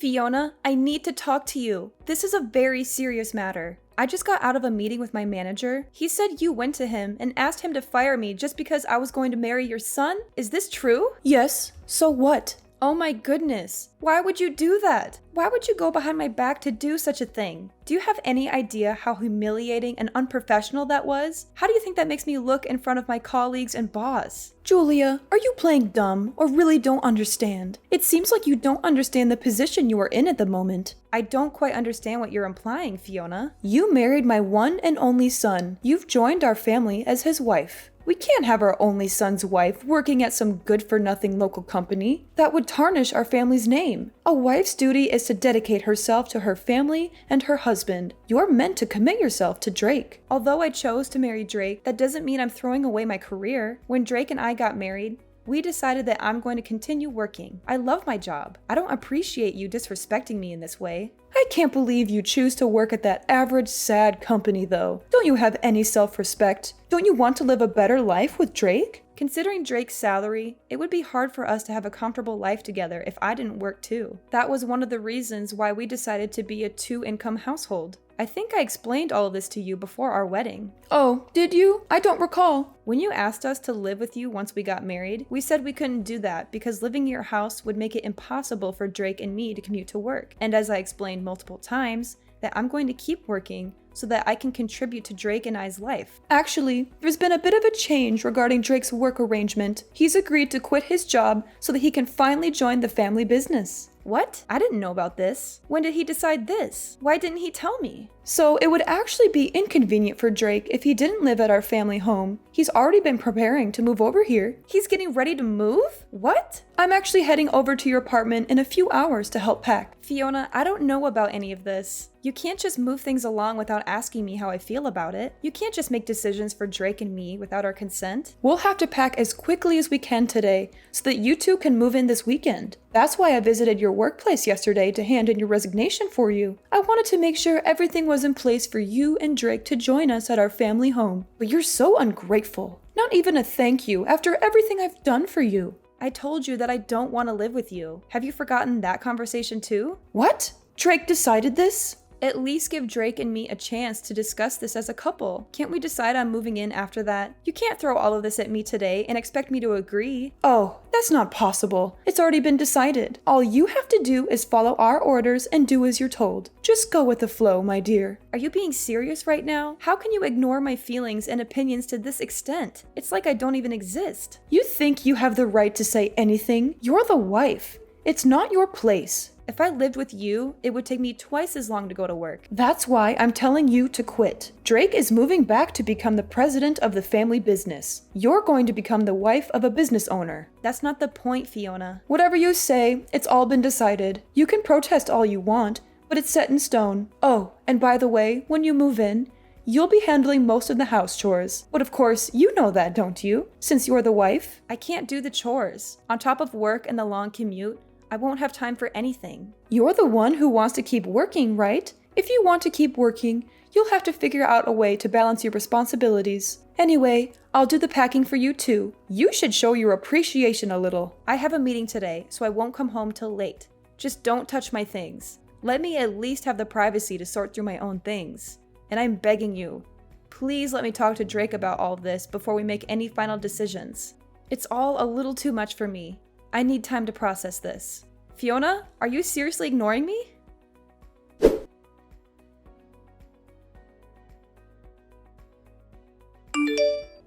Fiona, I need to talk to you. This is a very serious matter. I just got out of a meeting with my manager. He said you went to him and asked him to fire me just because I was going to marry your son? Is this true? Yes. So what? Oh my goodness. Why would you do that? Why would you go behind my back to do such a thing? Do you have any idea how humiliating and unprofessional that was? How do you think that makes me look in front of my colleagues and boss? Julia, are you playing dumb or really don't understand? It seems like you don't understand the position you are in at the moment. I don't quite understand what you're implying, Fiona. You married my one and only son. You've joined our family as his wife. We can't have our only son's wife working at some good-for-nothing local company. That would tarnish our family's name. A wife's duty is to dedicate herself to her family and her husband. You're meant to commit yourself to Drake. Although I chose to marry Drake, that doesn't mean I'm throwing away my career. When Drake and I got married, we decided that I'm going to continue working. I love my job. I don't appreciate you disrespecting me in this way. I can't believe you choose to work at that average, sad company, though. Don't you have any self-respect? Don't you want to live a better life with Drake? Considering Drake's salary, it would be hard for us to have a comfortable life together if I didn't work too. That was one of the reasons why we decided to be a two-income household. I think I explained all of this to you before our wedding. Oh, did you? I don't recall. When you asked us to live with you once we got married, we said we couldn't do that because living in your house would make it impossible for Drake and me to commute to work. And as I explained multiple times, that I'm going to keep working so that I can contribute to Drake and I's life. Actually, there's been a bit of a change regarding Drake's work arrangement. He's agreed to quit his job so that he can finally join the family business. What? I didn't know about this. When did he decide this? Why didn't he tell me? So it would actually be inconvenient for Drake if he didn't live at our family home. He's already been preparing to move over here. He's getting ready to move? What? I'm actually heading over to your apartment in a few hours to help pack. Fiona, I don't know about any of this. You can't just move things along without asking me how I feel about it. You can't just make decisions for Drake and me without our consent. We'll have to pack as quickly as we can today so that you two can move in this weekend. That's why I visited your workplace yesterday to hand in your resignation for you. I wanted to make sure everything was in place for you and Drake to join us at our family home. But you're so ungrateful. Not even a thank you after everything I've done for you. I told you that I don't want to live with you. Have you forgotten that conversation too? What? Drake decided this? At least give Drake and me a chance to discuss this as a couple. Can't we decide on moving in after that? You can't throw all of this at me today and expect me to agree. Oh, that's not possible. It's already been decided. All you have to do is follow our orders and do as you're told. Just go with the flow, my dear. Are you being serious right now? How can you ignore my feelings and opinions to this extent? It's like I don't even exist. You think you have the right to say anything? You're the wife. It's not your place. If I lived with you, it would take me twice as long to go to work. That's why I'm telling you to quit. Drake is moving back to become the president of the family business. You're going to become the wife of a business owner. That's not the point, Fiona. Whatever you say, it's all been decided. You can protest all you want, but it's set in stone. Oh, and by the way, when you move in, you'll be handling most of the house chores. But of course, you know that, don't you? Since you're the wife. I can't do the chores. On top of work and the long commute, I won't have time for anything. You're the one who wants to keep working, right? If you want to keep working, you'll have to figure out a way to balance your responsibilities. Anyway, I'll do the packing for you too. You should show your appreciation a little. I have a meeting today, so I won't come home till late. Just don't touch my things. Let me at least have the privacy to sort through my own things. And I'm begging you, please let me talk to Drake about all of this before we make any final decisions. It's all a little too much for me. I need time to process this. Fiona, are you seriously ignoring me?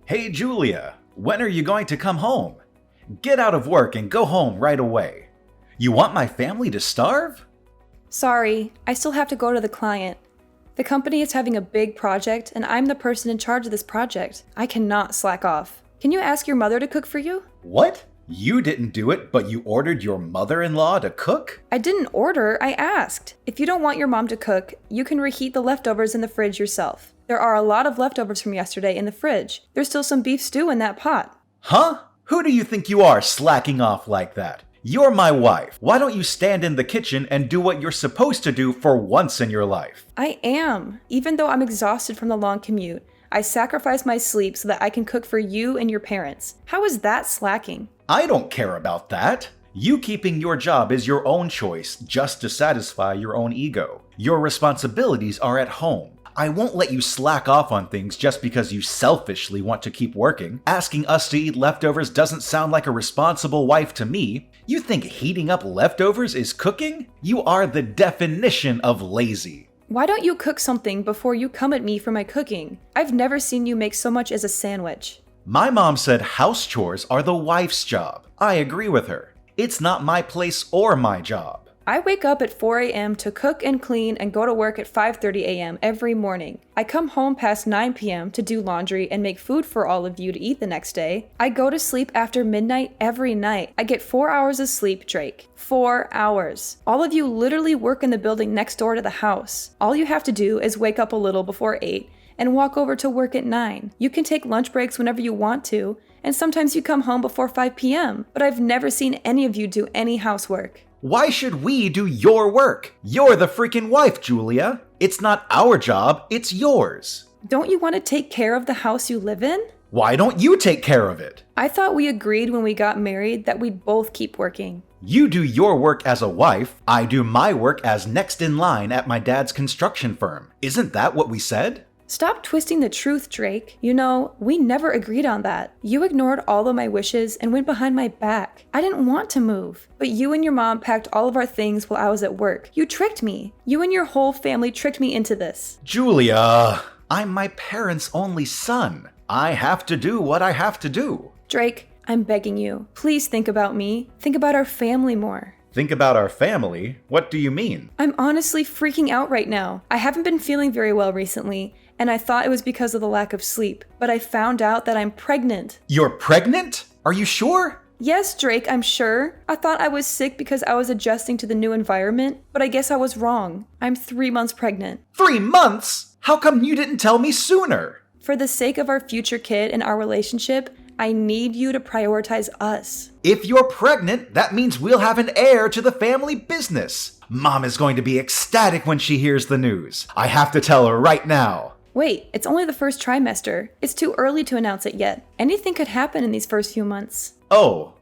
Hey Julia, when are you going to come home? Get out of work and go home right away. You want my family to starve? Sorry, I still have to go to the client. The company is having a big project and I'm the person in charge of this project. I cannot slack off. Can you ask your mother to cook for you? What? You didn't do it, but you ordered your mother-in-law to cook? I didn't order, I asked. If you don't want your mom to cook, you can reheat the leftovers in the fridge yourself. There are a lot of leftovers from yesterday in the fridge. There's still some beef stew in that pot. Huh? Who do you think you are slacking off like that? You're my wife. Why don't you stand in the kitchen and do what you're supposed to do for once in your life? I am. Even though I'm exhausted from the long commute, I sacrifice my sleep so that I can cook for you and your parents. How is that slacking? I don't care about that. You keeping your job is your own choice just to satisfy your own ego. Your responsibilities are at home. I won't let you slack off on things just because you selfishly want to keep working. Asking us to eat leftovers doesn't sound like a responsible wife to me. You think heating up leftovers is cooking? You are the definition of lazy. Why don't you cook something before you come at me for my cooking? I've never seen you make so much as a sandwich. My mom said house chores are the wife's job. I agree with her. It's not my place or my job. I wake up at 4 a.m. to cook and clean and go to work at 5:30 a.m. every morning. I come home past 9 p.m. to do laundry and make food for all of you to eat the next day. I go to sleep after midnight every night. I get 4 hours of sleep, Drake. 4 hours. All of you literally work in the building next door to the house. All you have to do is wake up a little before 8 and walk over to work at 9. You can take lunch breaks whenever you want to, and sometimes you come home before 5 p.m., but I've never seen any of you do any housework. Why should we do your work? You're the freaking wife, Julia. It's not our job, it's yours. Don't you want to take care of the house you live in? Why don't you take care of it? I thought we agreed when we got married that we'd both keep working. You do your work as a wife, I do my work as next in line at my dad's construction firm. Isn't that what we said? Stop twisting the truth, Drake. You know, we never agreed on that. You ignored all of my wishes and went behind my back. I didn't want to move, but you and your mom packed all of our things while I was at work. You tricked me. You and your whole family tricked me into this. Julia, I'm my parents' only son. I have to do what I have to do. Drake, I'm begging you. Please think about me. Think about our family more. Think about our family? What do you mean? I'm honestly freaking out right now. I haven't been feeling very well recently, and I thought it was because of the lack of sleep, but I found out that I'm pregnant. You're pregnant? Are you sure? Yes, Drake, I'm sure. I thought I was sick because I was adjusting to the new environment, but I guess I was wrong. I'm 3 months pregnant. 3 months? How come you didn't tell me sooner? For the sake of our future kid and our relationship, I need you to prioritize us. If you're pregnant, that means we'll have an heir to the family business. Mom is going to be ecstatic when she hears the news. I have to tell her right now. Wait, it's only the first trimester. It's too early to announce it yet. Anything could happen in these first few months. Oh,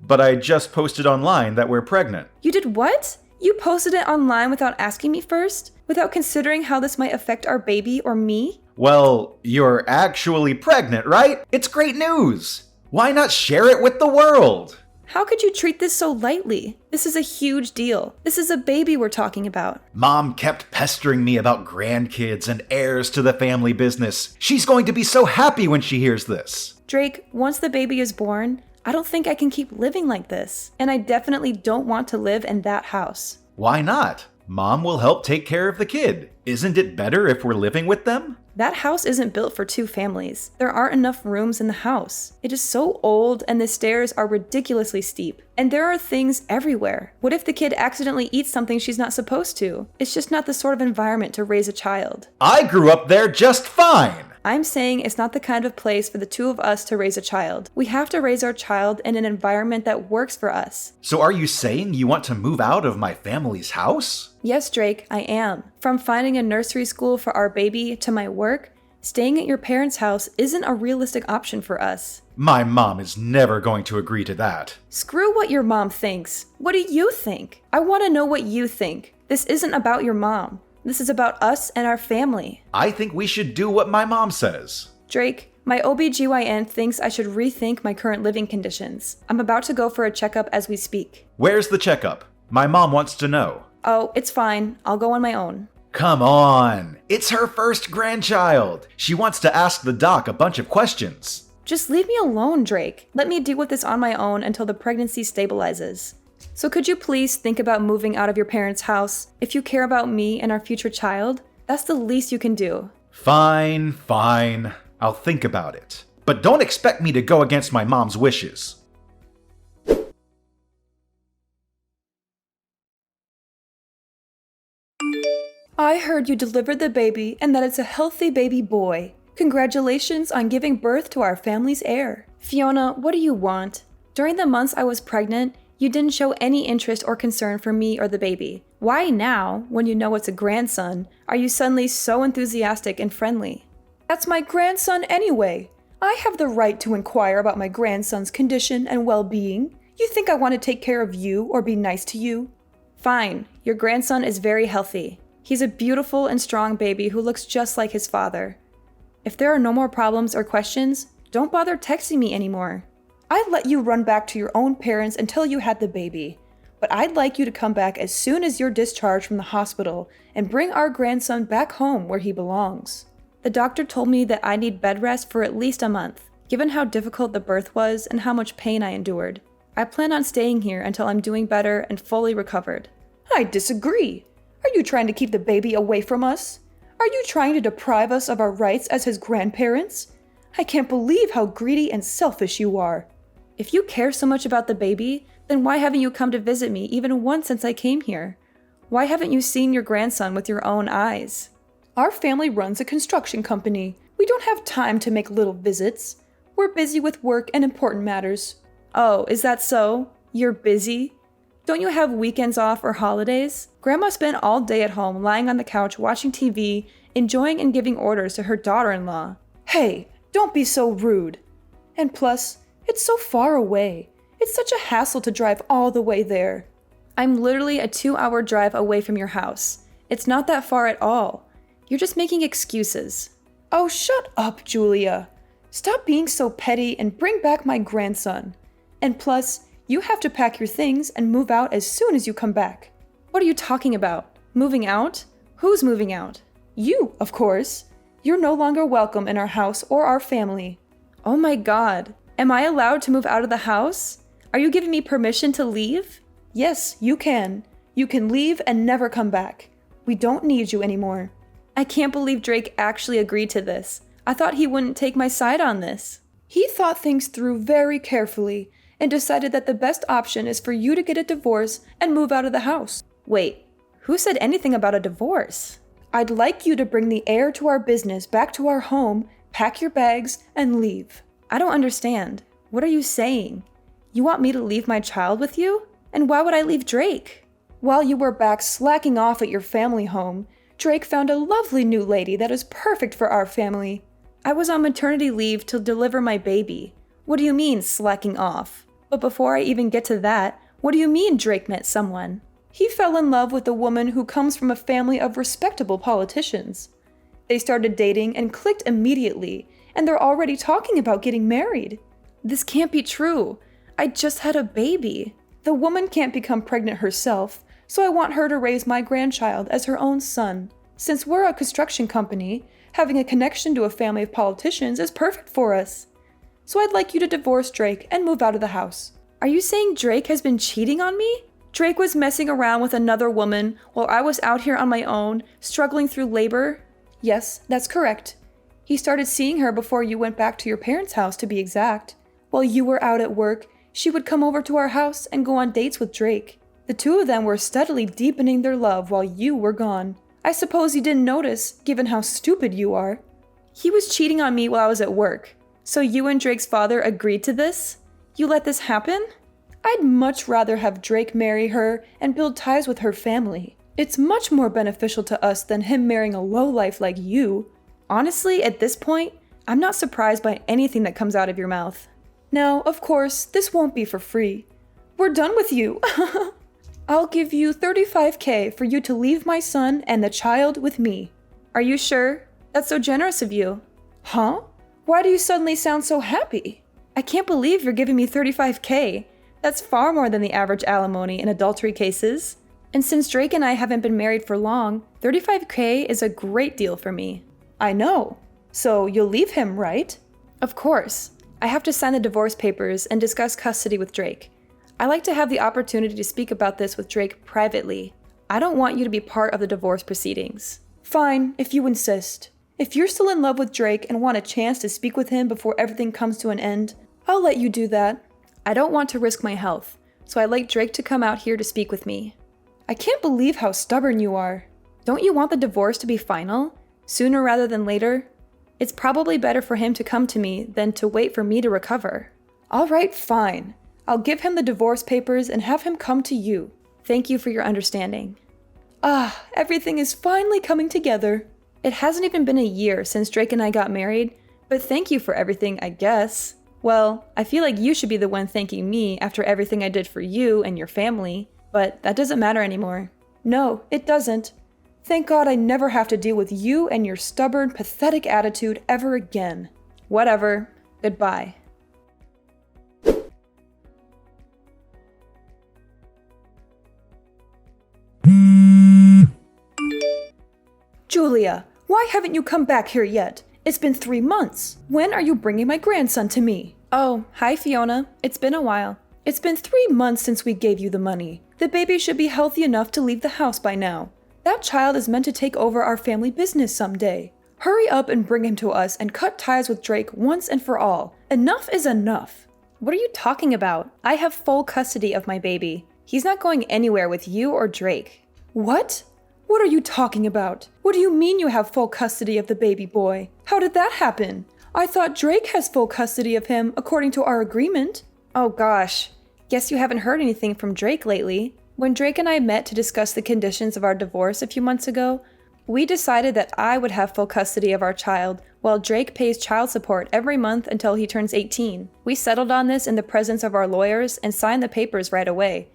but I just posted online that we're pregnant. You did what? You posted it online without asking me first? Without considering how this might affect our baby or me? Well, you're actually pregnant, right? It's great news. Why not share it with the world? How could you treat this so lightly? This is a huge deal. This is a baby we're talking about. Mom kept pestering me about grandkids and heirs to the family business. She's going to be so happy when she hears this. Drake, once the baby is born, I don't think I can keep living like this. And I definitely don't want to live in that house. Why not? Mom will help take care of the kid. Isn't it better if we're living with them? That house isn't built for 2 families. There aren't enough rooms in the house. It is so old and the stairs are ridiculously steep. And there are things everywhere. What if the kid accidentally eats something she's not supposed to? It's just not the sort of environment to raise a child. I grew up there just fine. I'm saying it's not the kind of place for the 2 of us to raise a child. We have to raise our child in an environment that works for us. So are you saying you want to move out of my family's house? Yes, Drake, I am. From finding a nursery school for our baby to my work, staying at your parents' house isn't a realistic option for us. My mom is never going to agree to that. Screw what your mom thinks. What do you think? I want to know what you think. This isn't about your mom. This is about us and our family. I think we should do what my mom says. Drake, my OBGYN thinks I should rethink my current living conditions. I'm about to go for a checkup as we speak. Where's the checkup? My mom wants to know. Oh, it's fine. I'll go on my own. Come on. It's her first grandchild. She wants to ask the doc a bunch of questions. Just leave me alone, Drake. Let me deal with this on my own until the pregnancy stabilizes. So could you please think about moving out of your parents' house? If you care about me and our future child, that's the least you can do. Fine. I'll think about it. But don't expect me to go against my mom's wishes. I heard you delivered the baby and that it's a healthy baby boy. Congratulations on giving birth to our family's heir. Fiona, what do you want? During the months I was pregnant, you didn't show any interest or concern for me or the baby. Why now, when you know it's a grandson, are you suddenly so enthusiastic and friendly? That's my grandson anyway. I have the right to inquire about my grandson's condition and well-being. You think I want to take care of you or be nice to you? Fine, your grandson is very healthy. He's a beautiful and strong baby who looks just like his father. If there are no more problems or questions, don't bother texting me anymore. I'd let you run back to your own parents until you had the baby, but I'd like you to come back as soon as you're discharged from the hospital and bring our grandson back home where he belongs. The doctor told me that I need bed rest for at least a month, given how difficult the birth was and how much pain I endured. I plan on staying here until I'm doing better and fully recovered. I disagree. Are you trying to keep the baby away from us? Are you trying to deprive us of our rights as his grandparents? I can't believe how greedy and selfish you are. If you care so much about the baby, then why haven't you come to visit me even once since I came here? Why haven't you seen your grandson with your own eyes? Our family runs a construction company. We don't have time to make little visits. We're busy with work and important matters. Oh, is that so? You're busy? Don't you have weekends off or holidays? Grandma spent all day at home lying on the couch watching TV, enjoying and giving orders to her daughter-in-law. Hey, don't be so rude. And plus, it's so far away. It's such a hassle to drive all the way there. I'm literally a 2-hour drive away from your house. It's not that far at all. You're just making excuses. Oh, shut up, Julia. Stop being so petty and bring back my grandson. And plus, you have to pack your things and move out as soon as you come back. What are you talking about? Moving out? Who's moving out? You, of course. You're no longer welcome in our house or our family. Oh my God. Am I allowed to move out of the house? Are you giving me permission to leave? Yes, you can. You can leave and never come back. We don't need you anymore. I can't believe Drake actually agreed to this. I thought he wouldn't take my side on this. He thought things through very carefully and decided that the best option is for you to get a divorce and move out of the house. Wait, who said anything about a divorce? I'd like you to bring the heir to our business back to our home, pack your bags, and leave. I don't understand. What are you saying? You want me to leave my child with you? And why would I leave Drake? While you were back slacking off at your family home, Drake found a lovely new lady that is perfect for our family. I was on maternity leave to deliver my baby. What do you mean, slacking off? But before I even get to that, what do you mean Drake met someone? He fell in love with a woman who comes from a family of respectable politicians. They started dating and clicked immediately, and they're already talking about getting married. This can't be true. I just had a baby. The woman can't become pregnant herself, so I want her to raise my grandchild as her own son. Since we're a construction company, having a connection to a family of politicians is perfect for us. So I'd like you to divorce Drake and move out of the house. Are you saying Drake has been cheating on me? Drake was messing around with another woman while I was out here on my own, struggling through labor? Yes, that's correct. He started seeing her before you went back to your parents' house, to be exact. While you were out at work, she would come over to our house and go on dates with Drake. The two of them were steadily deepening their love while you were gone. I suppose you didn't notice, given how stupid you are. He was cheating on me while I was at work. So you and Drake's father agreed to this? You let this happen? I'd much rather have Drake marry her and build ties with her family. It's much more beneficial to us than him marrying a lowlife like you. Honestly, at this point, I'm not surprised by anything that comes out of your mouth. Now, of course, this won't be for free. We're done with you. I'll give you $35,000 for you to leave my son and the child with me. Are you sure? That's so generous of you. Huh? Why do you suddenly sound so happy? I can't believe you're giving me $35,000. That's far more than the average alimony in adultery cases. And since Drake and I haven't been married for long, $35,000 is a great deal for me. I know. So you'll leave him, right? Of course. I have to sign the divorce papers and discuss custody with Drake. I like to have the opportunity to speak about this with Drake privately. I don't want you to be part of the divorce proceedings. Fine, if you insist. If you're still in love with Drake and want a chance to speak with him before everything comes to an end, I'll let you do that. I don't want to risk my health, so I'd like Drake to come out here to speak with me. I can't believe how stubborn you are. Don't you want the divorce to be final? Sooner rather than later? It's probably better for him to come to me than to wait for me to recover. All right, fine. I'll give him the divorce papers and have him come to you. Thank you for your understanding. Ah, everything is finally coming together. It hasn't even been a year since Drake and I got married, but thank you for everything, I guess. Well, I feel like you should be the one thanking me after everything I did for you and your family, but that doesn't matter anymore. No, it doesn't. Thank God I never have to deal with you and your stubborn, pathetic attitude ever again. Whatever. Goodbye. Julia, why haven't you come back here yet? It's been 3 months. When are you bringing my grandson to me? Oh, hi Fiona. It's been a while. It's been 3 months since we gave you the money. The baby should be healthy enough to leave the house by now. That child is meant to take over our family business someday. Hurry up and bring him to us and cut ties with Drake once and for all. Enough is enough. What are you talking about? I have full custody of my baby. He's not going anywhere with you or Drake. What? What are you talking about? What do you mean you have full custody of the baby boy? How did that happen? I thought Drake has full custody of him according to our agreement. Oh gosh. Guess you haven't heard anything from Drake lately. When Drake and I met to discuss the conditions of our divorce a few months ago, we decided that I would have full custody of our child while Drake pays child support every month until he turns 18. We settled on this in the presence of our lawyers and signed the papers right away.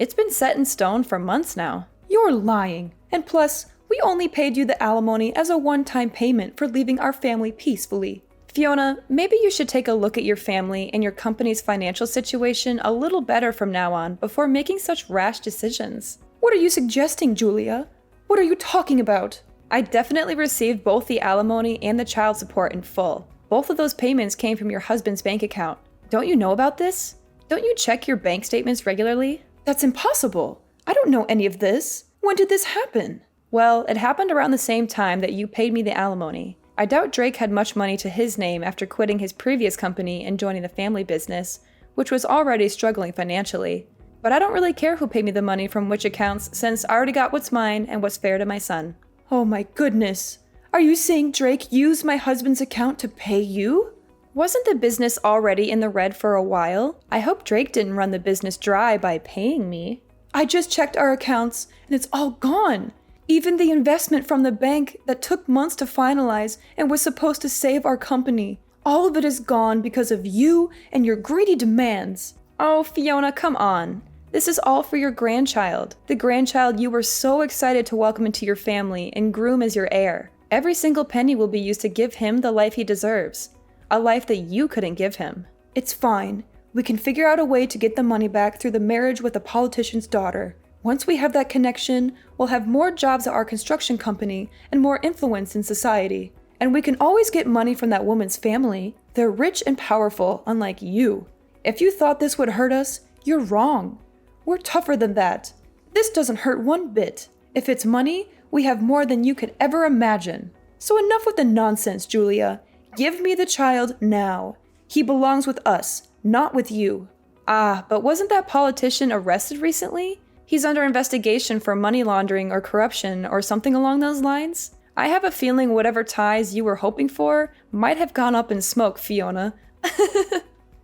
It's been set in stone for months now. You're lying. And plus, we only paid you the alimony as a one-time payment for leaving our family peacefully. Fiona, maybe you should take a look at your family and your company's financial situation a little better from now on before making such rash decisions. What are you suggesting, Julia? What are you talking about? I definitely received both the alimony and the child support in full. Both of those payments came from your husband's bank account. Don't you know about this? Don't you check your bank statements regularly? That's impossible. I don't know any of this. When did this happen? Well, it happened around the same time that you paid me the alimony. I doubt Drake had much money to his name after quitting his previous company and joining the family business, which was already struggling financially. But I don't really care who paid me the money from which accounts since I already got what's mine and what's fair to my son. Oh my goodness. Are you saying Drake used my husband's account to pay you? Wasn't the business already in the red for a while? I hope Drake didn't run the business dry by paying me. I just checked our accounts and it's all gone. Even the investment from the bank that took months to finalize and was supposed to save our company. All of it is gone because of you and your greedy demands. Oh, Fiona, come on. This is all for your grandchild. The grandchild you were so excited to welcome into your family and groom as your heir. Every single penny will be used to give him the life he deserves. A life that you couldn't give him. It's fine. We can figure out a way to get the money back through the marriage with a politician's daughter. Once we have that connection, we'll have more jobs at our construction company and more influence in society. And we can always get money from that woman's family. They're rich and powerful, unlike you. If you thought this would hurt us, you're wrong. We're tougher than that. This doesn't hurt one bit. If it's money, we have more than you could ever imagine. So enough with the nonsense, Julia. Give me the child now. He belongs with us. Not with you. Ah, but wasn't that politician arrested recently? He's under investigation for money laundering or corruption or something along those lines. I have a feeling whatever ties you were hoping for might have gone up in smoke, Fiona.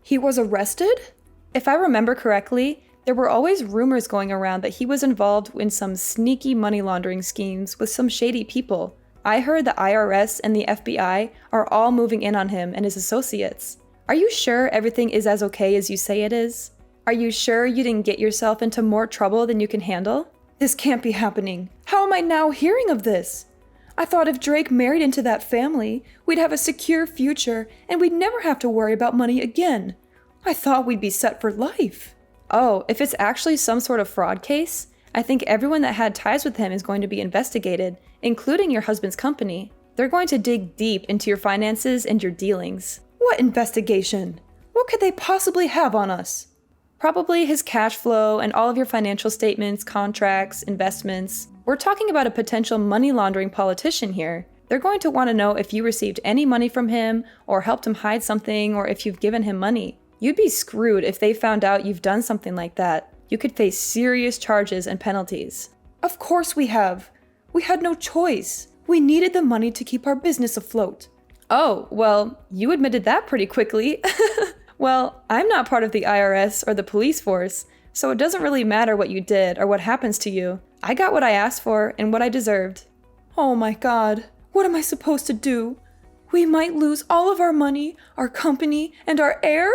He was arrested? If I remember correctly, there were always rumors going around that he was involved in some sneaky money laundering schemes with some shady people. I heard the IRS and the FBI are all moving in on him and his associates. Are you sure everything is as okay as you say it is? Are you sure you didn't get yourself into more trouble than you can handle? This can't be happening. How am I now hearing of this? I thought if Drake married into that family, we'd have a secure future and we'd never have to worry about money again. I thought we'd be set for life. Oh, if it's actually some sort of fraud case, I think everyone that had ties with him is going to be investigated, including your husband's company. They're going to dig deep into your finances and your dealings. What investigation? What could they possibly have on us? Probably his cash flow and all of your financial statements, contracts, investments. We're talking about a potential money laundering politician here. They're going to want to know if you received any money from him or helped him hide something or if you've given him money. You'd be screwed if they found out you've done something like that. You could face serious charges and penalties. Of course we have. We had no choice. We needed the money to keep our business afloat. Oh, well, you admitted that pretty quickly. Well, I'm not part of the IRS or the police force, so it doesn't really matter what you did or what happens to you. I got what I asked for and what I deserved. Oh my God, what am I supposed to do? We might lose all of our money, our company, and our heir.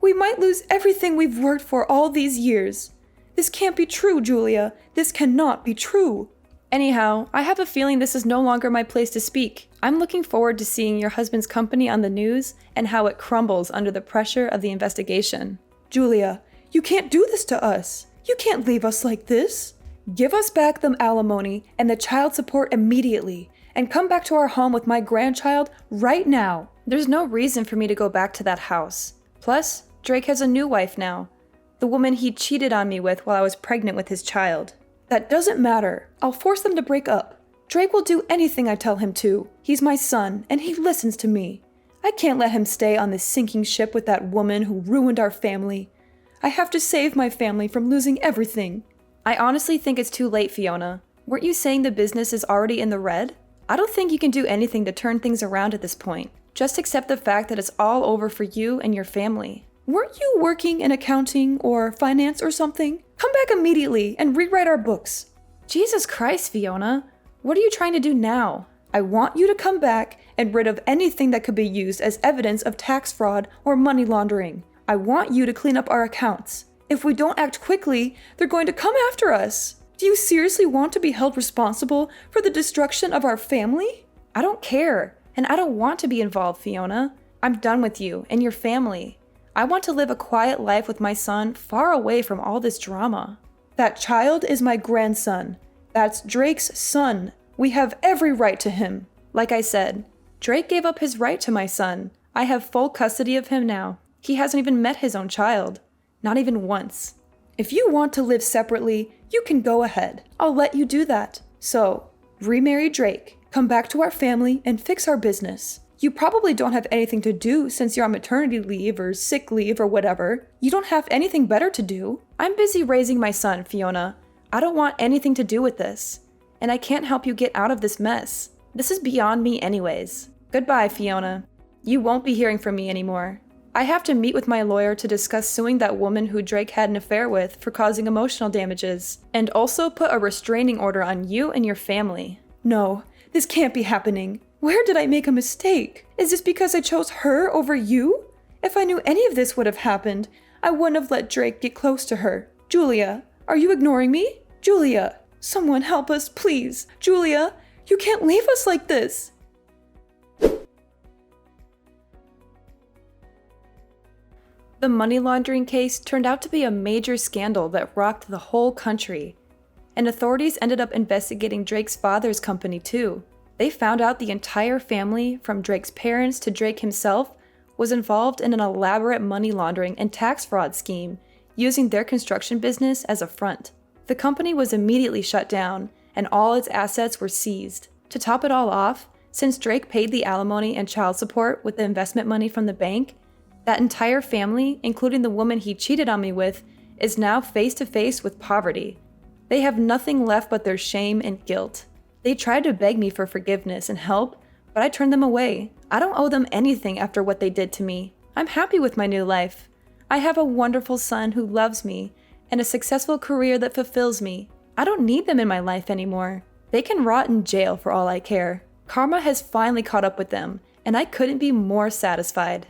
We might lose everything we've worked for all these years. This can't be true, Julia. This cannot be true. Anyhow, I have a feeling this is no longer my place to speak. I'm looking forward to seeing your husband's company on the news and how it crumbles under the pressure of the investigation. Julia, you can't do this to us. You can't leave us like this. Give us back the alimony and the child support immediately, and come back to our home with my grandchild right now. There's no reason for me to go back to that house. Plus, Drake has a new wife now. The woman he cheated on me with while I was pregnant with his child. That doesn't matter. I'll force them to break up. Drake will do anything I tell him to. He's my son, and he listens to me. I can't let him stay on this sinking ship with that woman who ruined our family. I have to save my family from losing everything. I honestly think it's too late, Fiona. Weren't you saying the business is already in the red? I don't think you can do anything to turn things around at this point. Just accept the fact that it's all over for you and your family. Weren't you working in accounting or finance or something? Come back immediately and rewrite our books. Jesus Christ, Fiona. What are you trying to do now? I want you to come back and rid of anything that could be used as evidence of tax fraud or money laundering. I want you to clean up our accounts. If we don't act quickly, they're going to come after us. Do you seriously want to be held responsible for the destruction of our family? I don't care, and I don't want to be involved, Fiona. I'm done with you and your family. I want to live a quiet life with my son far away from all this drama. That child is my grandson. That's Drake's son. We have every right to him. Like I said, Drake gave up his right to my son. I have full custody of him now. He hasn't even met his own child. Not even once. If you want to live separately, you can go ahead. I'll let you do that. So, remarry Drake, come back to our family, and fix our business. You probably don't have anything to do since you're on maternity leave or sick leave or whatever. You don't have anything better to do. I'm busy raising my son, Fiona. I don't want anything to do with this. And I can't help you get out of this mess. This is beyond me anyways. Goodbye, Fiona. You won't be hearing from me anymore. I have to meet with my lawyer to discuss suing that woman who Drake had an affair with for causing emotional damages, and also put a restraining order on you and your family. No, this can't be happening. Where did I make a mistake? Is this because I chose her over you? If I knew any of this would have happened, I wouldn't have let Drake get close to her. Julia, are you ignoring me? Julia, someone help us, please. Julia, you can't leave us like this. The money laundering case turned out to be a major scandal that rocked the whole country. And authorities ended up investigating Drake's father's company too. They found out the entire family, from Drake's parents to Drake himself, was involved in an elaborate money laundering and tax fraud scheme, using their construction business as a front. The company was immediately shut down, and all its assets were seized. To top it all off, since Drake paid the alimony and child support with the investment money from the bank, that entire family, including the woman he cheated on me with, is now face to face with poverty. They have nothing left but their shame and guilt. They tried to beg me for forgiveness and help, but I turned them away. I don't owe them anything after what they did to me. I'm happy with my new life. I have a wonderful son who loves me, and a successful career that fulfills me. I don't need them in my life anymore. They can rot in jail for all I care. Karma has finally caught up with them, and I couldn't be more satisfied.